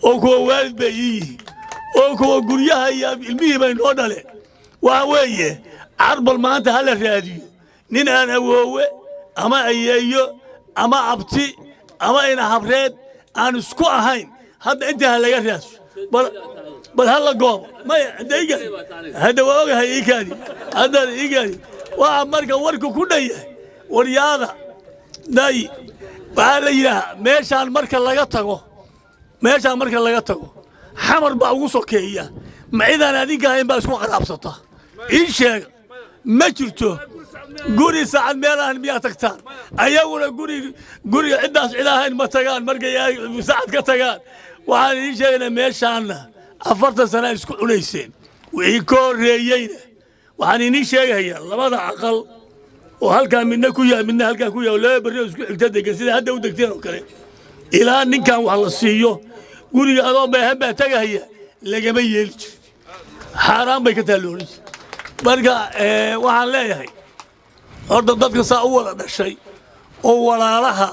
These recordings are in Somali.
oo kuwa waalid bay yihiin oo kuwa guryaha iyo ilmihii bay noo dhaleen waa weeye arbal maanta hala raadiyo nin aan awoowe ama ayeeyo ama abti ama ina habreed aan isku ahayn hadda inta laga raadso bal hala goob ma dayga hada waaga haykaadi hada iigaadi waa marka warku ku dhayahay waryaada day baa la yiraahdaa meeshaan marka laga tago xamar baa ugu sokeeya macidaan adinka ahayn baa isku qaraabsata in sheeg ma jirto guri saacad meelahan miyaa tagtaan ayaguna guri ciddaas cilaahayn ma tagaan markay saacad ka tagaan waxaan idiin sheegaynaa meeshaanna 40 sano isku cunayseen wixii ka horreeyeyna waxaan idiin sheegayaa labada aqal oo halkaa midna ku yaal midna halkaa ku yaal laba bari isku xigta degan sida hadda u degteen oo kale ilaa ninkan wax la siiyo guriga adoo baahan baa tagaya lagama yeeli jiro xaraan bay ka taaloonay marka waxaan leeyahay horta dadka saa u wada dhashay oo walaalaha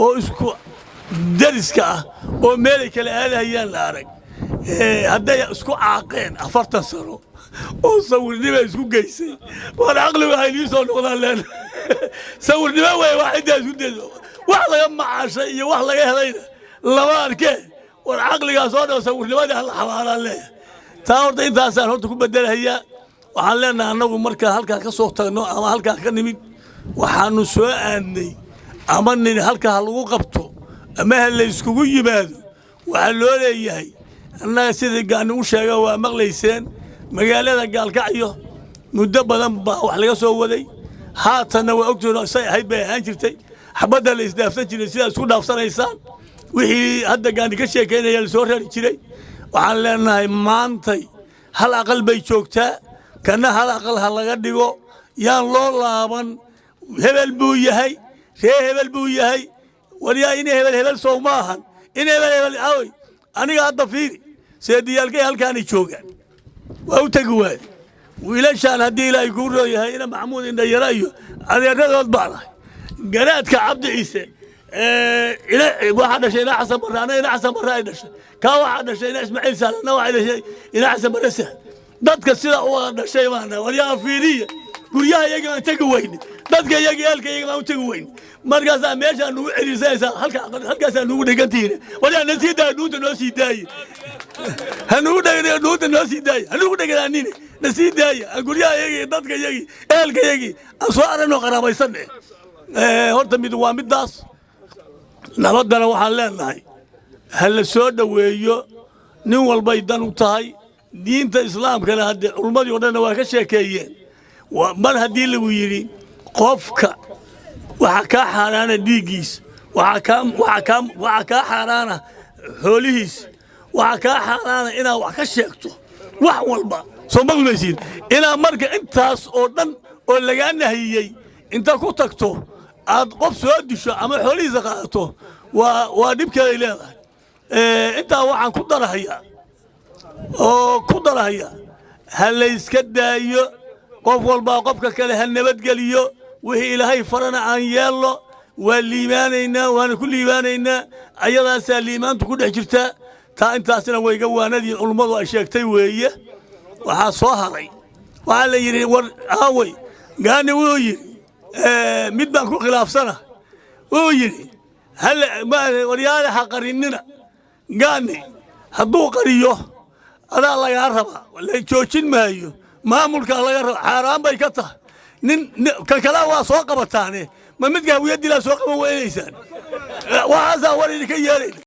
oo isku dariska ah oo meel kale aadayaan la arag hadday isku caaqeen 40 sano oo sawirnimo isku geysay war aqli waxa ay soo noqdaan leen sawirnimo way waxa isku deedo wax laga macaashay iyo wax laga helayna laba arkay war aqligaas oo dhan sawirnimada hal xawaalaan leeyahay taa horta intaasaan horta ku bedelayaa waxaan leenahay anagu marka halka ka soo tagno ama halka ka nimid waxaanu soo aadnay ama nin halka lagu qabto ama hal la iskugu yimaado waxa loo leeyahay annaga sida gaan u sheegay waa maqlayseen magaalada gaalkacyo muddo badan baa wax laga soo waday haatana waa ogtoono say ahayd bay ahaan jirtay xabada la isdaafsan jiray sida isku dhaafsanaysaan wixii hadda gaan ka sheekeynaya la soo rari jiray waxaan leenahay maantay hal aqal bay joogtaa kana hal aqal ha laga dhigo yaan loo laaban hebel buu yahay hebel buu yahay wariyaa in hebel soo maahan in hebel away aniga hadda fiiri seediyalkay halkaan joogan waa u tagi waay wiilashaan haddii ilaahay ku rooyahay ina maxamuud inda yaraayo adeeradood baa garaadka cabdi ciise waxa dhashay ina xasan barraana ina xasan barraa dhashay ka waxa dhashay ina ismaaciil saalana waxa dhashay ina xasan barrasa dadka sida uu dhashay maana wariyaa fiiriya guryaha iyaga aan tagi weyn dadka iyaga eelka iyaga aan u tagi weyn markaas meeshaan ugu celiisaysa halkaas aan ugu dhigantiin wariyaa nasiida dhuunta noo sii daayay hanu dhagay dhuunta noo sii daayay hanu dhagaanine nasiida guryaha iyaga dadka iyaga eelka iyaga aan soo aragno qaraabaysan horta mid waa midaas nabadana waxaan leenahay hal soo dhaweeyo nin walba idan u tahay diinta islaamkana hadda culmadii oo dhan waa ka sheekeeyeen mar haddii lagu yiri qofka waxa ka xaraana dhiigiis waxa ka xaraana xoolihiis waxa ka xaraana inaa wax ka sheegto wax walba soo maqlaysid inaa marka intaas oo dhan oo laga nahiyay inta ku tagto aad qof soo disho ama xoolihiisa qaadato waa dhibkeeda leedahay inta waxaan ku darahayaa hal la iska daayo qof walba qofka kale hal nabadgeliyo wixii ilaahay farana aan yeelo waa liibaanaynaa waana ku liibaanaynaa ayadaasaa liimaantu ku dhex jirtaa taa intaasina wayga waanadii culmadu ay sheegtay weeye waxaa soo haray waxaa la yidhi war aaway gaani wuu yidhi mid baan ku khilaafsana wuu yidhi waryaale ha qarinina gaani hadduu qariyo adaa lagaa rabaa la joojin maayo maamulka laga raba xaaraan bay ka tahay nin kala waa soo qabataane ma midka hawiyadii la soo qaban weynaysaan waxaasa war idinka yeelay